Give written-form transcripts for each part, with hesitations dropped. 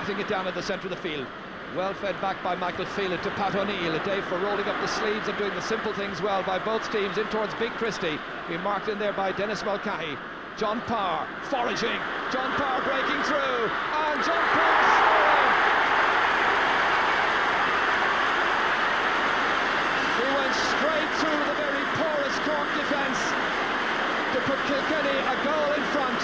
batting it down at the centre of the field. Well fed back by Michael Phelan to Pat O'Neill. A day for rolling up the sleeves and doing the simple things well by both teams. In towards Big Christie, being marked in there by Dennis Mulcahy. John Parr foraging. John Parr breaking through, and John Parr scoring. He went straight through the very porous Cork defence to put Kilkenny a goal in front.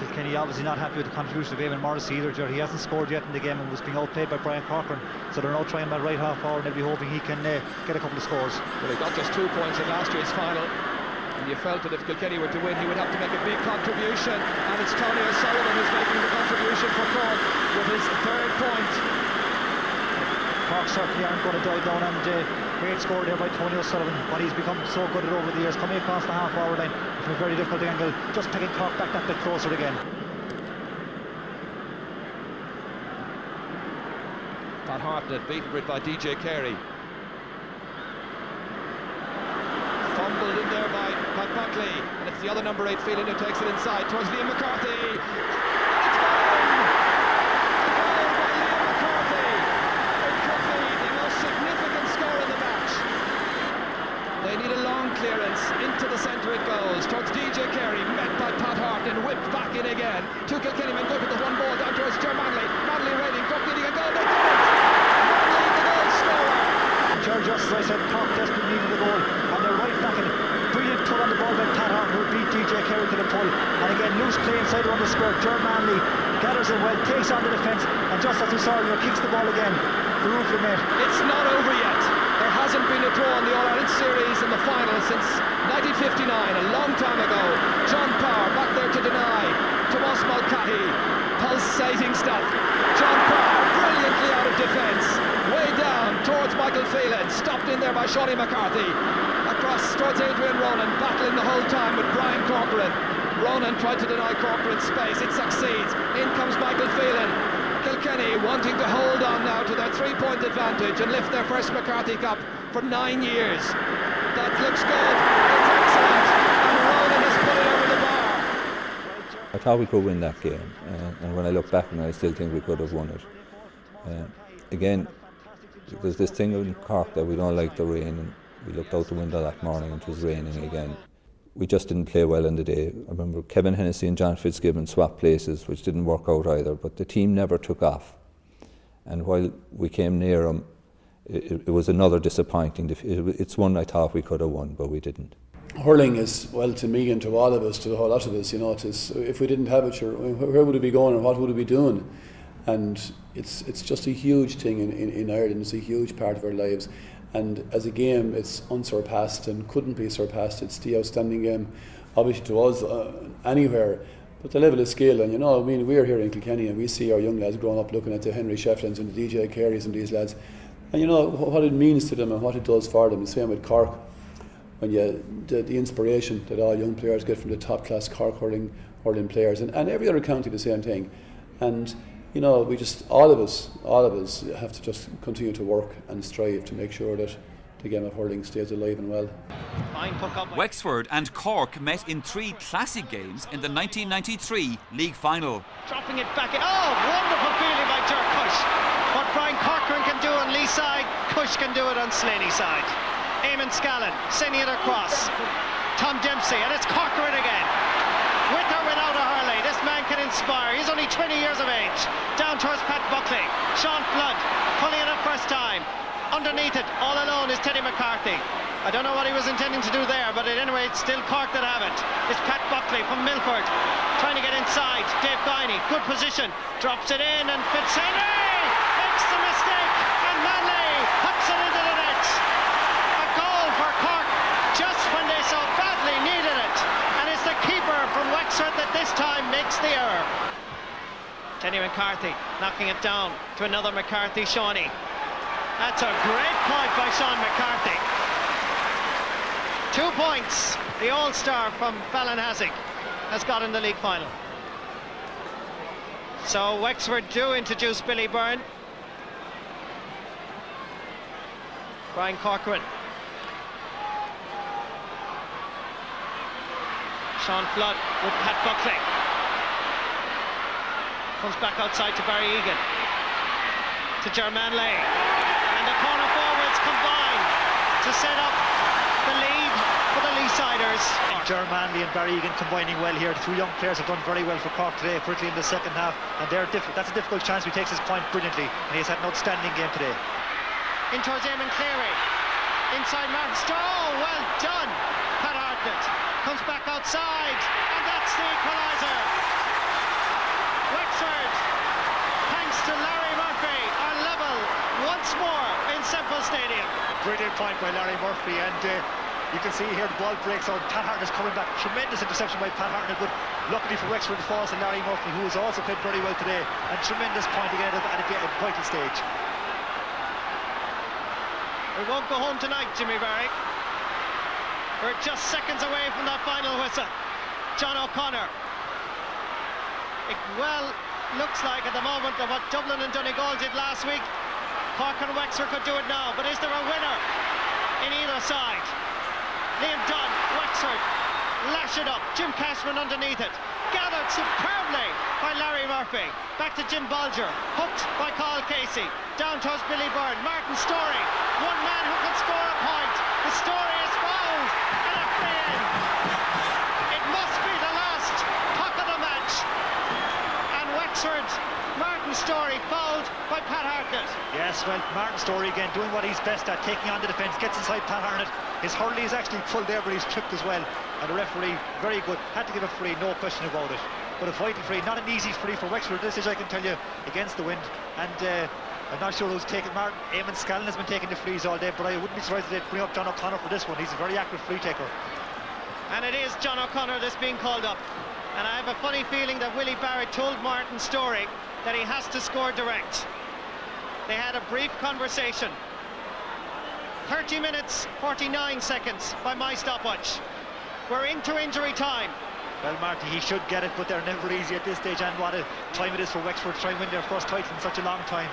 Kilkenny obviously not happy with the contribution of Eamon Morrissey either, Jerry. He hasn't scored yet in the game and was being outplayed by Brian Corcoran, so they're now trying that right half forward and they'll be hoping he can get a couple of scores. Well, he got just 2 points in last year's final, and you felt that if Kilkenny were to win, he would have to make a big contribution, and it's Tony O'Sullivan who's making the contribution for Cork with his 3rd point. Cork certainly aren't going to die down, and great score there by Tony O'Sullivan, but he's become so good at over the years, coming across the half forward line from a very difficult angle, just taking Cork back that bit closer again. Pat Hartnett beaten for it by DJ Carey. Fumbled in there by Pat Buckley, and it's the other number 8 Phelan who takes it inside towards Liam McCarthy. It's gone! A goal by Liam McCarthy. It could be the most significant score in the match. They need a long clearance. Into the centre it goes towards DJ Carey, met by Pat Hartnett, whipped back in again. Two Kilkenny men go to the one ball down towards Ger Manley. Manley reading, Cork needing a goal. They did it! Manley, the goal scorer. Ger, just as I said, Cork desperately needed a goal, and they're right back in. Brilliant pull on the ball by Pat Hartnett, who beat DJ Carey to the pull. And again, loose play inside around the square. Ger Manley gathers in well, takes on the defence, and just as we saw earlier, kicks the ball again. The roof of the net. It's not over yet. There hasn't been a draw in the All-Ireland Series in the final since 1959, a long time ago. John Parr back there to deny. Tomas Mulcahy, pulsating stuff. John Parr brilliantly out of defence. Way down towards Michael Phelan, stopped in there by Shawnee McCarthy. Across towards Adrian Ronan, battling the whole time with Brian Corcoran. Ronan tried to deny Corcoran space, it succeeds. In comes Michael Phelan. Kilkenny wanting to hold on now to their 3-point advantage and lift their first McCarthy Cup for 9 years. That looks good, it's excellent, and Ronan has put it over the bar. I thought we could win that game, and when I look back on it, I still think we could have won it. Again, there's this thing in Cork that we don't like the rain, and we looked out the window that morning and it was raining again. We just didn't play well in the day. I remember Kevin Hennessy and John Fitzgibbon swapped places, which didn't work out either, but the team never took off. And while we came near them, it was another disappointing defeat. It's one I thought we could have won, but we didn't. Hurling is, well, to me and to all of us, to the whole lot of us, you know, it is, if we didn't have it, sure, where would it be going and what would it be doing? And it's just a huge thing in Ireland. It's a huge part of our lives. And as a game, it's unsurpassed and couldn't be surpassed. It's the outstanding game, obviously to us, anywhere. But the level of skill, and you know, I mean, we're here in Kilkenny and we see our young lads growing up looking at the Henry Shefflins and the DJ Careys and these lads. And you know, what it means to them and what it does for them. The same with Cork. When the inspiration that all young players get from the top class Cork hurling players, and every other county the same thing. And you know, we just, all of us have to just continue to work and strive to make sure that the game of hurling stays alive and well. Wexford and Cork met in 3 classic games in the 1993 league final. Dropping it back in. Oh, wonderful feeling by Ger Cush. What Brian Corcoran can do on Lee's side, Cush can do it on Slaney's side. Eamon Scallon sending it across. Tom Dempsey, and it's Corcoran again. With or without a hurley, this man can inspire. He's only 20 years of age. Down towards Pat Buckley. Sean Flood pulling it up first time. Underneath it, all alone, is Teddy McCarthy. I don't know what he was intending to do there, but anyway, it's still Cork that have it. It's Pat Buckley from Milford trying to get inside. Dave Guiney, good position, drops it in, and Fitzhenry makes the mistake, and Manley puts it into the net. A goal for Cork just when they so badly needed it, and it's the keeper from Wexford that this time makes the error. Teddy McCarthy knocking it down to another McCarthy, Shawnee. That's a great point by Sean McCarthy. 2 points, the all-star from Ballinhassig has got in the league final. So Wexford do introduce Billy Byrne. Brian Corcoran. Sean Flood with Pat Buckley. Comes back outside to Barry Egan. To Germain Lay. And the corner forwards combine to set up the lead for the Leesiders. Germain Lay and Barry Egan combining well here. The two young players have done very well for Cork today, particularly in the second half. And that's a difficult chance. He takes his point brilliantly. And he's had an outstanding game today. In towards Eamon Cleary. Inside Martin Story. Oh, well done. Pat Hartnett comes back outside. And that's the equaliser. Wexford, thanks to Larry Murphy, are level once more in Semple Stadium. Brilliant point by Larry Murphy, and you can see here the ball breaks out. Pat Hartnett's coming back. Tremendous interception by Pat Hartnett, but luckily for Wexford it falls to Larry Murphy, who has also played very well today, and tremendous point again at a vital stage. We won't go home tonight, Jimmy Barry. We're just seconds away from that final whistle. John O'Connor. It well looks like at the moment that what Dublin and Donegal did last week, Cork and Wexford could do it now. But is there a winner in either side? Liam Dunn, Wexford, lash it up. Jim Cashman underneath it. Gathered superbly by Larry Murphy. Back to Jim Bolger. Hooked by Carl Casey. Down towards Billy Byrne. Martin Story. One man who can score a point. The Story is fouled. And a free in. It must be the last puck of the match. And Wexford, Martin Story fouled by Pat Hartnett. Yes, well, Martin Story again doing what he's best at, taking on the defence, gets inside Pat Hartnett. His hurley is actually full there, but he's tripped as well. And the referee, very good, had to give a free, no question about it. But a vital free, not an easy free for Wexford. This is, I can tell you, against the wind. And I'm not sure who's taken Martin. Eamon Scallon has been taking the frees all day, but I wouldn't be surprised if they'd bring up John O'Connor for this one. He's a very active free taker. And it is John O'Connor that's being called up. And I have a funny feeling that Willie Barrett told Martin Story that he has to score direct. They had a brief conversation. 30 minutes, 49 seconds by my stopwatch. We're into injury time. Well, Marty, he should get it, but they're never easy at this stage, and what a time it is for Wexford to try and win their first title in such a long time.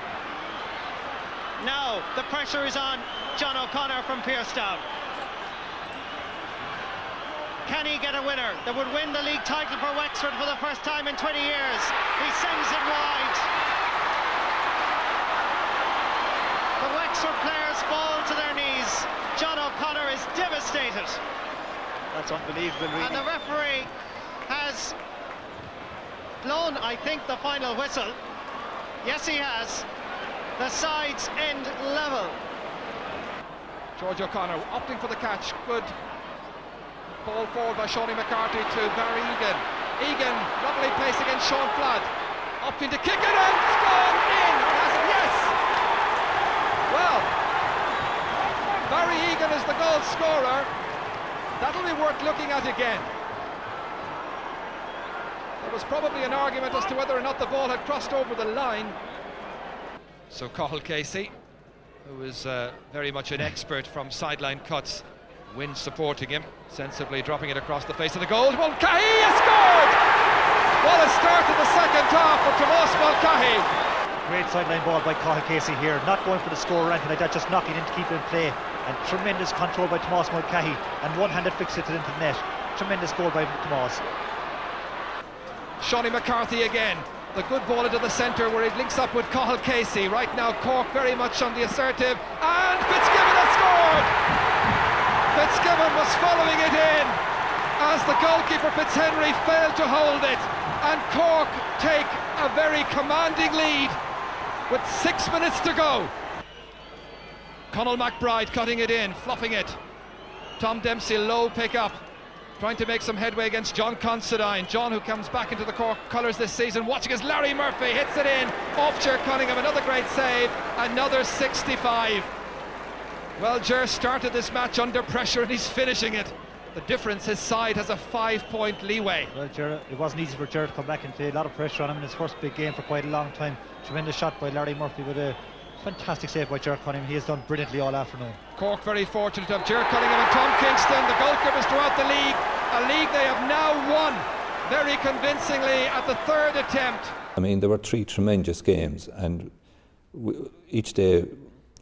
Now, the pressure is on John O'Connor from Pearstown. Can he get a winner that would win the league title for Wexford for the first time in 20 years? He sends it wide. The Wexford players fall to their knees. John O'Connor is devastated. That's unbelievable, really. And the referee has blown, I think, the final whistle. Yes, he has. The sides end level. George O'Connor opting for the catch. Good ball forward by Shawnee McCarthy to Barry Egan. Egan, lovely pace against Sean Flood. Opting to kick it and it's gone in. Yes! Well, Barry Egan is the goal scorer. That'll be worth looking at again. There was probably an argument as to whether or not the ball had crossed over the line. So Cathal Casey, who is very much an expert from sideline cuts, wins supporting him, sensibly dropping it across the face of the goal. Mulcahy has scored! What a start to the second half for Tomas Mulcahy. Great sideline ball by Cathal Casey here, not going for the score or anything like that, just knocking in to keep it in play. And tremendous control by Tomas Mulcahy, and one-handed fixed it into the net. Tremendous goal by Tomas. Shawnee McCarthy again. The good ball into the centre where he links up with Cathal Casey. Right now Cork very much on the assertive, and Fitzgibbon has scored! Fitzgibbon was following it in as the goalkeeper Fitzhenry failed to hold it, and Cork take a very commanding lead with 6 minutes to go. Conal McBride cutting it in, fluffing it. Tom Dempsey low pick up, trying to make some headway against John Considine. John, who comes back into the Cork colours this season, watching as Larry Murphy hits it in. Off Ger Cunningham, another great save, another 65. Well, Ger started this match under pressure and he's finishing it. The difference, his side has a 5-point leeway. Well, Ger, it wasn't easy for Ger to come back and play. A lot of pressure on him in his first big game for quite a long time. Tremendous shot by Larry Murphy with a fantastic save by Ger Cunningham. He has done brilliantly all afternoon. Cork very fortunate to have Ger Cunningham and Tom Kingston, the goalkeepers throughout the league. A league they have now won very convincingly at the third attempt. I mean, there were 3 tremendous games, and each day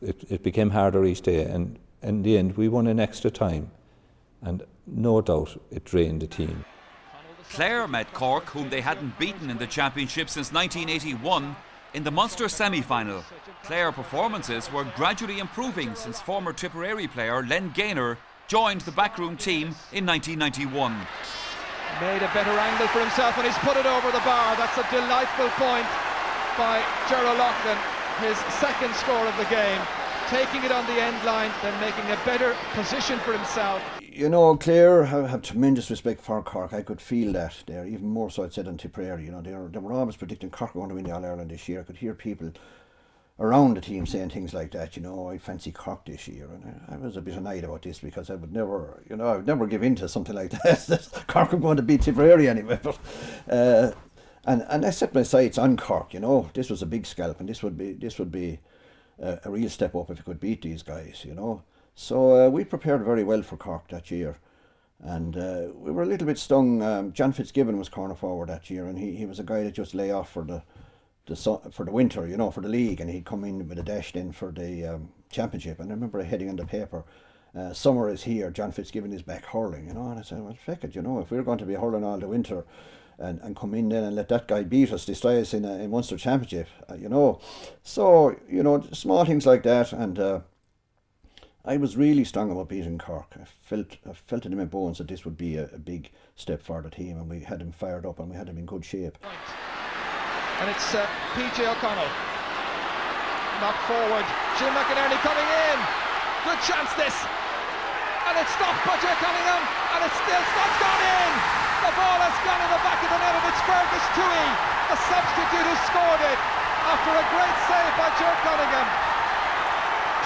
it became harder each day, and in the end we won in extra time, and no doubt it drained the team. Connell the Clare met Cork, whom they hadn't beaten in the championship since 1981, in the Munster semi-final. Clare performances were gradually improving since former Tipperary player Len Gaynor joined the backroom team in 1991. Made a better angle for himself and he's put it over the bar. That's a delightful point by Ger O'Loughlin, his second score of the game. Taking it on the end line, then making a better position for himself. You know, Clare have tremendous respect for Cork. I could feel that there, even more so I'd said than Tipperary. You know, they were always predicting Cork were going to win the All-Ireland this year. I could hear people around the team saying things like that, you know, I fancy Cork this year. And I was a bit annoyed about this because I would never, you know, I would never give in to something like that. Cork were going to beat Tipperary anyway. But and I set my sights on Cork, you know. This was a big scalp and this would be a real step up if we could beat these guys, you know. So we prepared very well for Cork that year, and we were a little bit stung. John Fitzgibbon was corner forward that year, and he was a guy that just lay off for the winter, you know, for the league, and he'd come in with a dash then for the championship. And I remember a heading on the paper, summer is here, John Fitzgibbon is back hurling, you know. And I said, well, feck it, you know, if we're going to be hurling all the winter and come in then and let that guy beat us, destroy us in Munster championship, you know. So, you know, small things like that, and I was really strong about beating Cork. I felt it in my bones that this would be a big step for the team, and we had him fired up and we had him in good shape. And it's PJ O'Connell. Knocked forward. Jim McInerney coming in. Good chance this. And it's stopped by Jay Cunningham. And it's not gone in. The ball has gone in the back of the net, and it's Fergus Toohey, the substitute, who scored it after a great save by Jay Cunningham.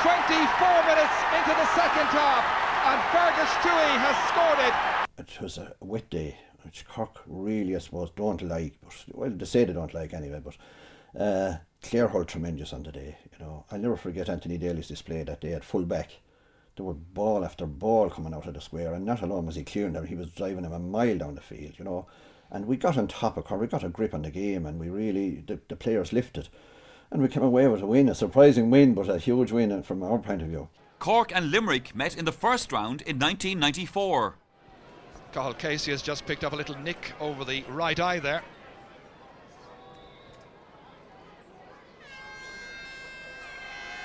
24 minutes into the second half, and Fergus Toohey has scored it. It was a wet day, which Cork really, I suppose, don't like. But, well, they say they don't like anyway, but Clare hurled tremendous on the day. You know, I'll never forget Anthony Daly's display that day at full back. There were ball after ball coming out of the square, and not alone was he clearing them, he was driving them a mile down the field, you know. And we got on top of Cork, we got a grip on the game, and we really, the players lifted. And we came away with a win, a surprising win, but a huge win from our point of view. Cork and Limerick met in the first round in 1994. Cathal Casey has just picked up a little nick over the right eye there.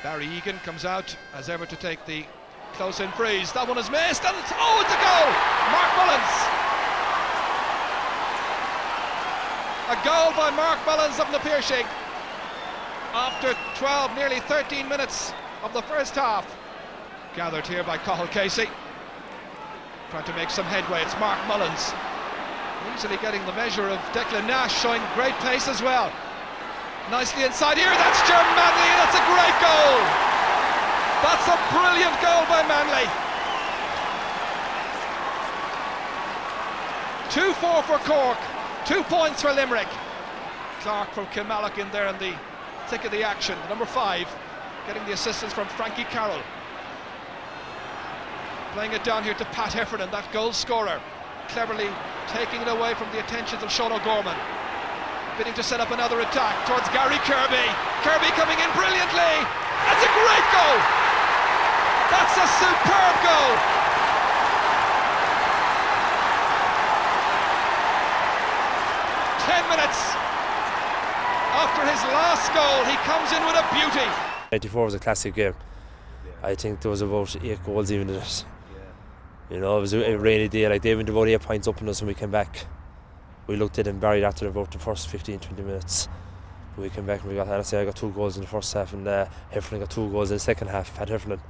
Barry Egan comes out as ever to take the close-in freeze. That one is missed, and it's a goal! Mark Mullins. A goal by Mark Mullins of the Piercing after 12, nearly 13 minutes of the first half. Gathered here by Cathal Casey, trying to make some headway. It's Mark Mullins, easily getting the measure of Declan Nash, showing great pace as well. Nicely inside here, that's Ger Manley, and that's a great goal. That's a brilliant goal by Manley. 2-4 for Cork, 2 points for Limerick. Clark from Kilmallock in there in the thick of the action. Number 5 getting the assistance from Frankie Carroll. Playing it down here to Pat Heffernan, that goal scorer, cleverly taking it away from the attentions of Sean O'Gorman. Bidding to set up another attack towards Gary Kirby. Kirby coming in brilliantly. That's a great goal. That's a superb goal. Minutes after his last goal, he comes in with a beauty. 94 was a classic game. I think there was about 8 goals even in it. You know, it was a rainy day. Like, they went about 8 points up on us when we came back. We looked at them buried after about the first 15-20 minutes. But we came back and I got 2 goals in the first half, and Heffernan got 2 goals in the second half. Pat Heffernan,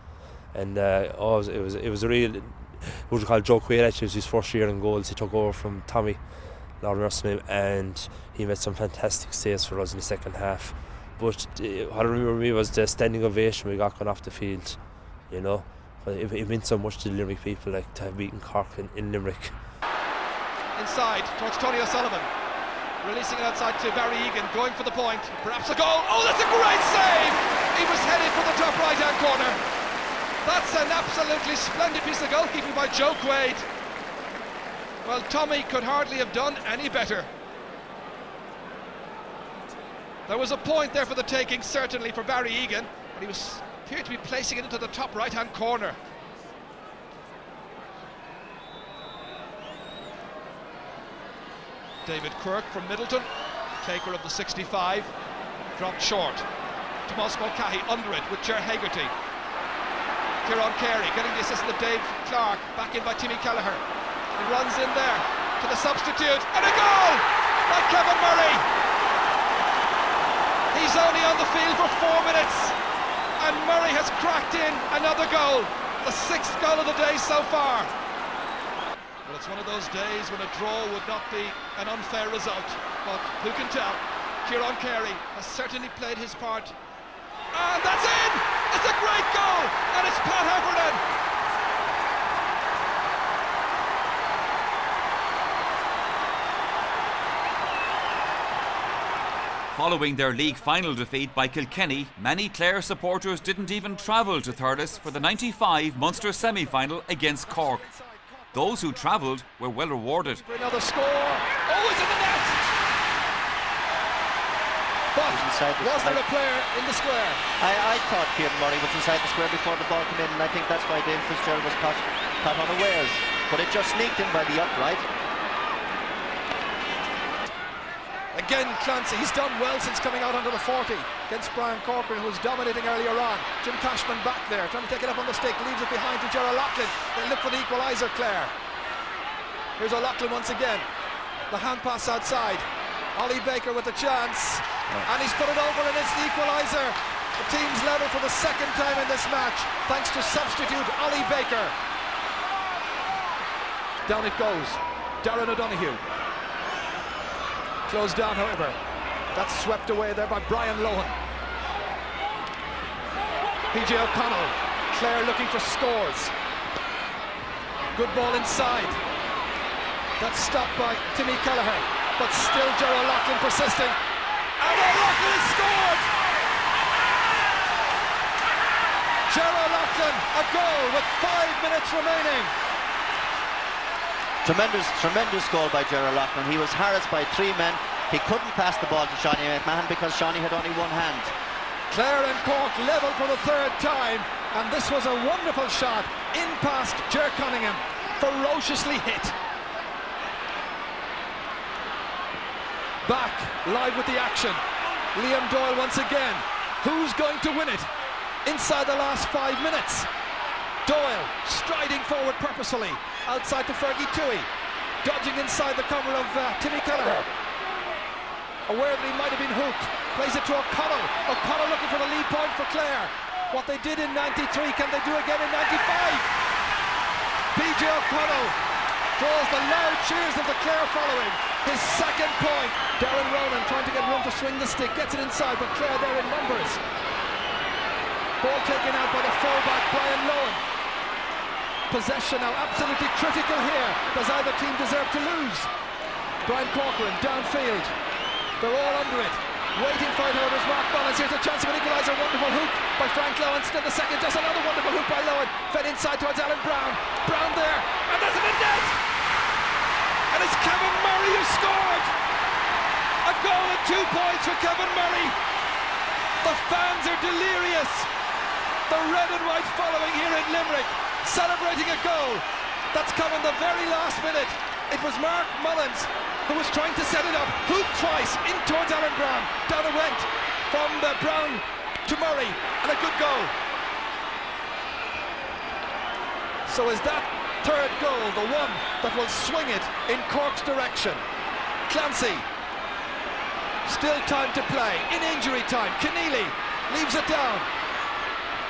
and it was a real, what we call Joe Quaid. Actually, it was his first year in goals. He took over from Tommy, Lord rest him, and he made some fantastic saves for us in the second half. But what I remember me was the standing ovation we got going off the field. You know, it meant so much to the Limerick people, like, to have beaten Cork in Limerick. Inside towards Tony O'Sullivan, releasing it outside to Barry Egan, going for the point, perhaps a goal. Oh, that's a great save! He was headed for the top right hand corner. That's an absolutely splendid piece of goalkeeping by Joe Quaid. Well, Tommy could hardly have done any better. There was a point there for the taking, certainly, for Barry Egan, but he appeared to be placing it into the top right hand corner. David Quirk from Middleton, taker of the 65, dropped short. Tomas Mulcahy under it with Ger Hegarty. Kieran Carey getting the assist of Dave Clark, back in by Timmy Kelleher. He runs in there to the substitute, and a goal by Kevin Murray. He's only on the field for 4 minutes, and Murray has cracked in another goal, the 6th goal of the day so far. Well, it's one of those days when a draw would not be an unfair result, but who can tell? Kieran Carey has certainly played his part, and that's in! It's a great goal, and it's Pat Heffernan. Following their league final defeat by Kilkenny, many Clare supporters didn't even travel to Thurles for the 95 Munster semi-final against Cork. Those who travelled were well rewarded. For another score. Oh, it's in the net! But was there a player in the square? I thought Kieran Murray was inside the square before the ball came in, and I think that's why Dave Fitzgerald was caught unawares. But it just sneaked in by the upright. Again, Clancy, he's done well since coming out under the 40 against Brian Corcoran, who was dominating earlier on. Jim Cashman back there, trying to take it up on the stick, leaves it behind to Gerald Loughlin. They look for the equaliser, Clare. Here's O'Loughlin once again. The hand pass outside. Ollie Baker with the chance, and he's put it over, and it's the equaliser. The team's level for the 2nd time in this match, thanks to substitute Ollie Baker. Down it goes. Darren O'Donoghue. Closed down, however. That's swept away there by Brian Lohan. PJ O'Connell. Clare looking for scores. Good ball inside. That's stopped by Timmy Kelleher, but still Ger O'Loughlin persisting. And O'Loughlin has scored! Ger O'Loughlin, a goal with 5 minutes remaining. Tremendous goal by Ger O'Loughlin. He was harassed by 3 men. He couldn't pass the ball to Shawnee McMahon because Shawnee had only one hand. Clare and Cork level for the 3rd time, and this was a wonderful shot in past Ger Cunningham, ferociously hit. Back live with the action. Liam Doyle once again. Who's going to win it inside the last 5 minutes? Doyle striding forward purposefully outside to Fergie Toohey, dodging inside the cover of Timmy Kelleher, aware that he might have been hooked, plays it to O'Connell. O'Connell looking for the lead point for Clare. What they did in 93, can they do again in 95? PJ O'Connell draws the loud cheers of the Clare following. His 2nd point. Darren Ronan trying to get room to swing the stick, gets it inside, but Clare there in numbers. Ball taken out by the fullback Brian Lohan. Possession now absolutely critical here. Does either team deserve to lose? Brian Corcoran downfield. They're all under it. Waiting for it, however, is Mark Mullins. Here's a chance of an equaliser. Wonderful hook by Frank Lohan. Still the second. Just another wonderful hook by Lohan. Fed inside towards Alan Brown. Brown there. And there's an net! And it's Kevin Murray who scored! A goal and 2 points for Kevin Murray. The fans are delirious. The red and white following here in Limerick, celebrating a goal that's come in the very last minute. It was Mark Mullins who was trying to set it up, hooked twice in towards Alan Brown. Down it went from the Brown to Murray, and a good goal. So is that 3rd goal the one that will swing it in Cork's direction? Clancy, still time to play, in injury time. Keneally leaves it down.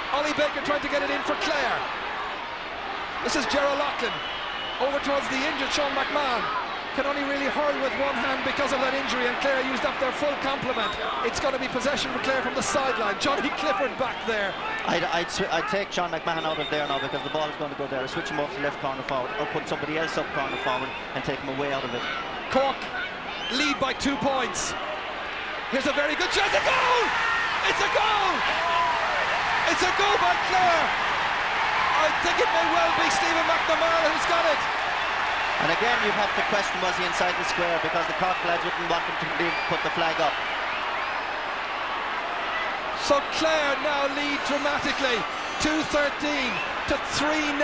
Ollie Baker trying to get it in for Clare. This is Ger O'Loughlin over towards the injured Sean McMahon. Can only really hurl with one hand because of that injury, and Clare used up their full complement. It's going to be possession for Clare from the sideline. Johnny Clifford back there. I'd take Sean McMahon out of there now because the ball is going to go there. Switch him off to left corner forward, or put somebody else up corner forward and take him away out of it. Cork lead by 2 points. Here's a very good chance. A goal! It's a goal! It's a goal by Clare. I think it may well be Stephen McNamara who's got it. And again, you have to question, was he inside the square, because the Cork lads wouldn't want him to put the flag up. So Clare now lead dramatically, 2-13 to 3-9.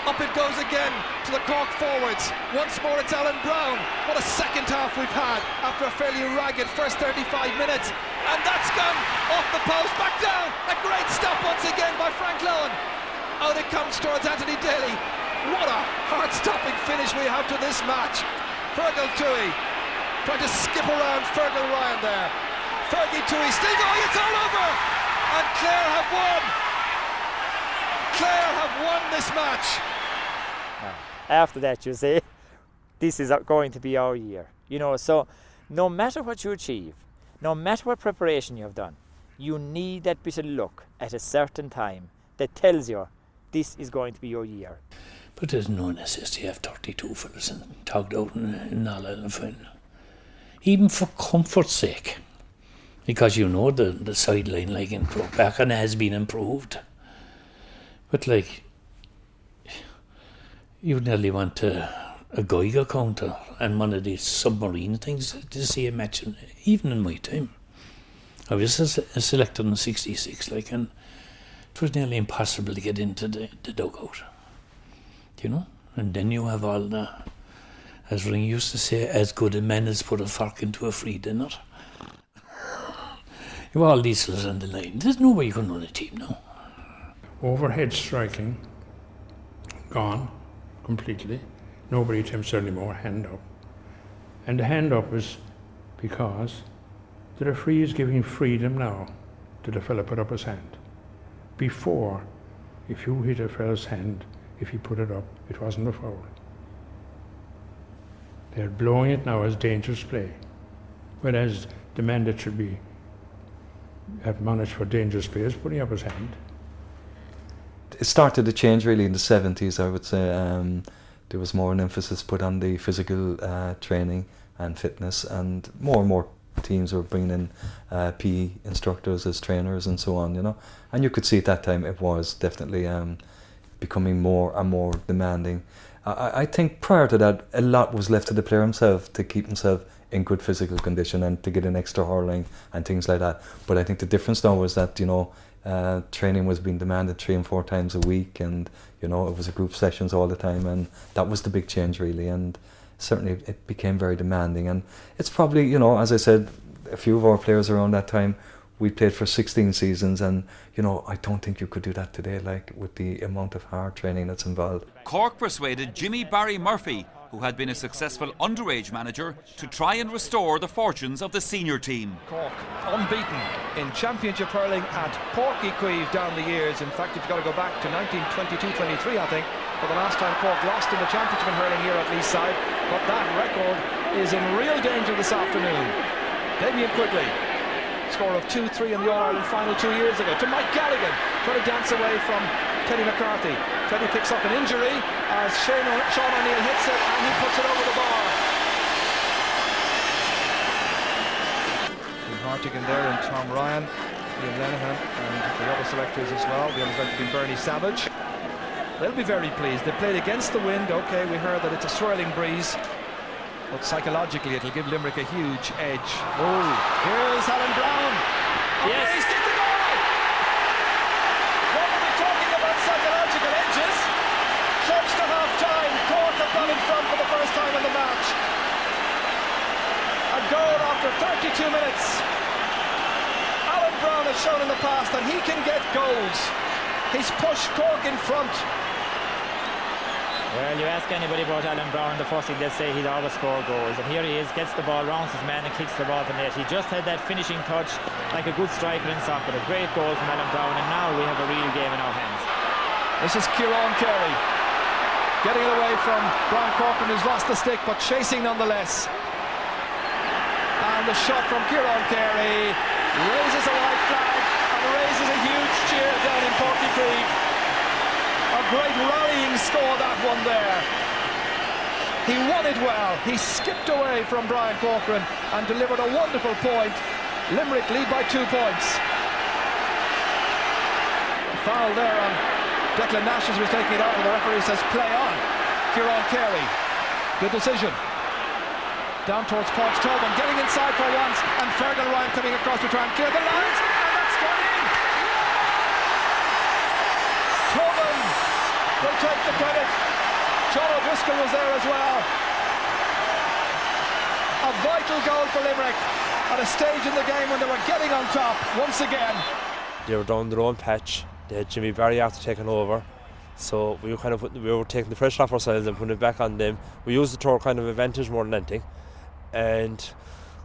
Up it goes again to the Cork forwards. Once more it's Alan Brown. What a second half we've had after a fairly ragged first 35 minutes. And that's gone off the post, back down. A great stop once again by Frank Lowen. Out it comes towards Anthony Daly. What a heart-stopping finish we have to this match. Fergal Toohey trying to skip around Fergal Ryan there. Fergie Toohey still going, it's all over. And Clare have won. Clare have won this match. After that, you say, this is going to be our year. You know, so no matter what you achieve, no matter what preparation you have done, you need that bit of luck at a certain time that tells you this is going to be your year. But there's no necessity to have 32 fellas and tugged out in All Ireland final. Even for comfort's sake. Because you know the sideline like in Croke has been improved. But like, you nearly want a Geiger counter and one of these submarine things to see a match, even in my time. I was a selector in '66, like, and it was nearly impossible to get into the dugout. You know? And then you have all the, as Ring used to say, as good a man as put a fork into a free dinner. You have all these fellas on the line. There's no way you can run a team now. Overhead striking, gone completely. Nobody attempts anymore, hand up. And the hand up is because the referee is giving freedom now to the fella put up his hand. Before, if you hit a fella's hand, if he put it up, it wasn't a foul. They're blowing it now as dangerous play. Whereas the man that should be admonished for dangerous play is putting up his hand. It started to change really in the 70s, I would say. There was more an emphasis put on the physical training and fitness, and more teams were bringing in PE instructors as trainers and so on, you know. And you could see at that time it was definitely becoming more and more demanding. I think prior to that, a lot was left to the player himself to keep himself in good physical condition and to get an extra hurling and things like that. But I think the difference now was that, you know, training was being demanded 3 and 4 times a week, and you know, it was a group sessions all the time, and that was the big change really. And certainly it became very demanding, and it's probably, you know, as I said, a few of our players around that time, we played for 16 seasons, and you know, I don't think you could do that today, like with the amount of hard training that's involved. Cork persuaded Jimmy Barry Murphy, who had been a successful underage manager, to try and restore the fortunes of the senior team. Cork unbeaten in championship hurling at Porky Queeve down the years. In fact, you've got to go back to 1922-23, I think, for the last time Cork lost in the championship in hurling here at Leaside. But that record is in real danger this afternoon. Damien Quigley, score of 2-3 in the All-Ireland final 2 years ago, to Mike Galligan, trying to dance away from Teddy McCarthy. Teddy picks up an injury as Sean O'Neill hits it, and he puts it over the bar. Jim Hartigan there, and Tom Ryan, Ian Lenihan, and the other selectors as well. The other selector being Bernie Savage. They'll be very pleased. They played against the wind. Okay, we heard that it's a swirling breeze, but psychologically it'll give Limerick a huge edge. Oh, here's Alan Brown. Yes. He's hit the goal. What are we talking about psychological edges? Close to half-time, Cork have gone in front for the first time in the match. A goal after 32 minutes. Alan Brown has shown in the past that he can get goals. He's pushed Cork in front. Well, you ask anybody about Alan Brown, the first thing they'll say he'd always score goals. And here he is, gets the ball, rounds his man and kicks the ball to net. He just had that finishing touch like a good striker in soccer. A great goal from Alan Brown, and now we have a real game in our hands. This is Kieran Carey getting it away from Brian Corcoran, who's lost the stick, but chasing nonetheless. And the shot from Kieran Carey raises a white flag and raises a huge cheer down in Porky Creek. A great rallying score, that one there. He won it well. He skipped away from Brian Corcoran and delivered a wonderful point. Limerick lead by 2 points. Foul there on Declan Nash as he was taking it out, and the referee says play on. Kieran Carey, good decision. Down towards Paunch Tobin, getting inside for once, and Fergal Ryan coming across to try and clear the lines, and that's gone in. Tobin will take the credit. Sean O'Driscoll was there as well. A vital goal for Limerick at a stage in the game when they were getting on top once again. They were down their own patch. They had Jimmy Barry after taking over, so we were taking the pressure off ourselves and putting it back on them. We used it to our kind of advantage more than anything, and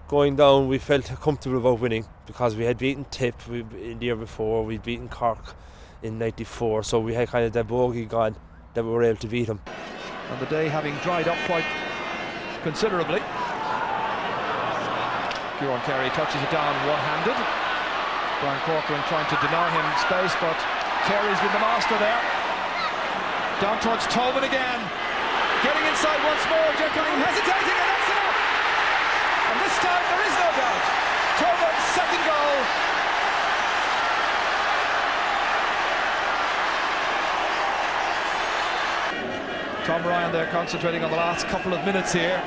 going down we felt comfortable about winning because we had beaten Tip in the year before, we'd beaten Cork in '94, so we had kind of that bogey gone that we were able to beat them. And the day having dried up quite considerably. Kieran Carey touches it down one-handed. Brian Corcoran trying to deny him space, but Carey's been the master there. Down towards Tobin again. Getting inside once more. Jack Cunningham hesitating, and that's enough. And this time there is no doubt. Tobin's second goal. Tom Ryan there concentrating on the last couple of minutes here.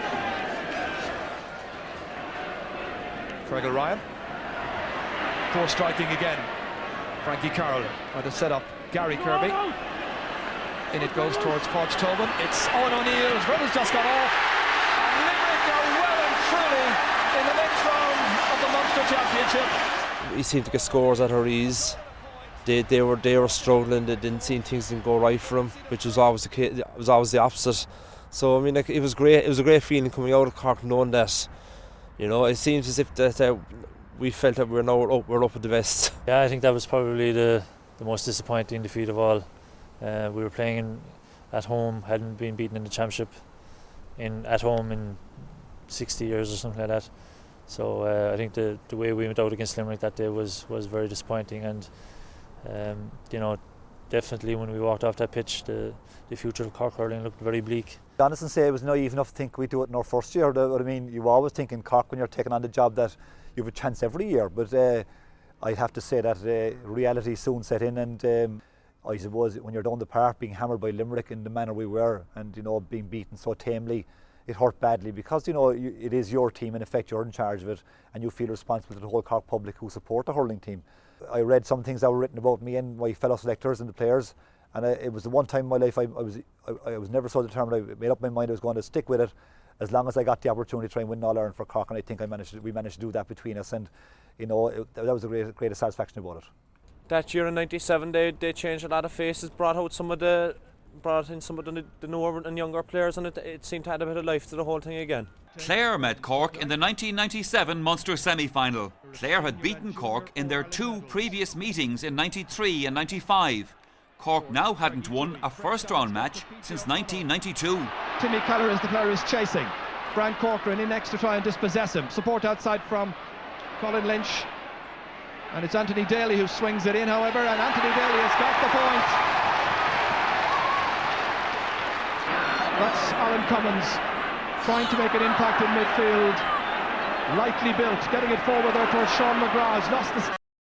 Fergal Ryan. Poor striking again. Frankie Carroll trying to set up Gary Kirby. In it goes towards Podge Tobin. It's Owen O'Neill. His brother's just got off. And Limerick are well and truly in the next round of the Munster Championship. We seemed to get scores at our ease. They were struggling. They didn't seem things didn't go right for them, which was always the case. It was always the opposite. So I mean, like, it was great. It was a great feeling coming out of Cork, knowing that, you know, it seems as if that we felt that we're up at the best. Yeah, I think that was probably the most disappointing defeat of all. We were playing at home, hadn't been beaten in the championship at home in 60 years or something like that. So I think the way we went out against Limerick that day was very disappointing, and you know, definitely when we walked off that pitch, the future of Cork hurling looked very bleak. Honest and say, it was naive enough to think we'd do it in our first year. I mean, you always think in Cork when you're taking on the job that you have a chance every year, but I'd have to say that reality soon set in, and I suppose when you're down the park being hammered by Limerick in the manner we were, and you know, being beaten so tamely, it hurt badly, because you know it is your team, in effect you're in charge of it, and you feel responsible to the whole Cork public who support the hurling team. I read some things that were written about me and my fellow selectors and the players, and it was the one time in my life I was never so determined. I made up my mind I was going to stick with it as long as I got the opportunity to try and win All Ireland for Cork, and I think we managed to do that between us, and you know, that was the greatest satisfaction about it. That year in '97 they changed a lot of faces, brought in some of the newer and younger players, and it seemed to add a bit of life to the whole thing again. Clare met Cork in the 1997 Munster semi-final. Clare had beaten Cork in their two previous meetings in '93 and '95. Cork now hadn't won a first-round match since 1992. Timmy Keller is the player who's chasing. Brian Corcoran in next to try and dispossess him. Support outside from Colin Lynch. And it's Anthony Daly who swings it in, however, and Anthony Daly has got the point. That's Alan Cummins trying to make an impact in midfield. Lightly built, getting it forward there towards Sean McGrath. He's lost the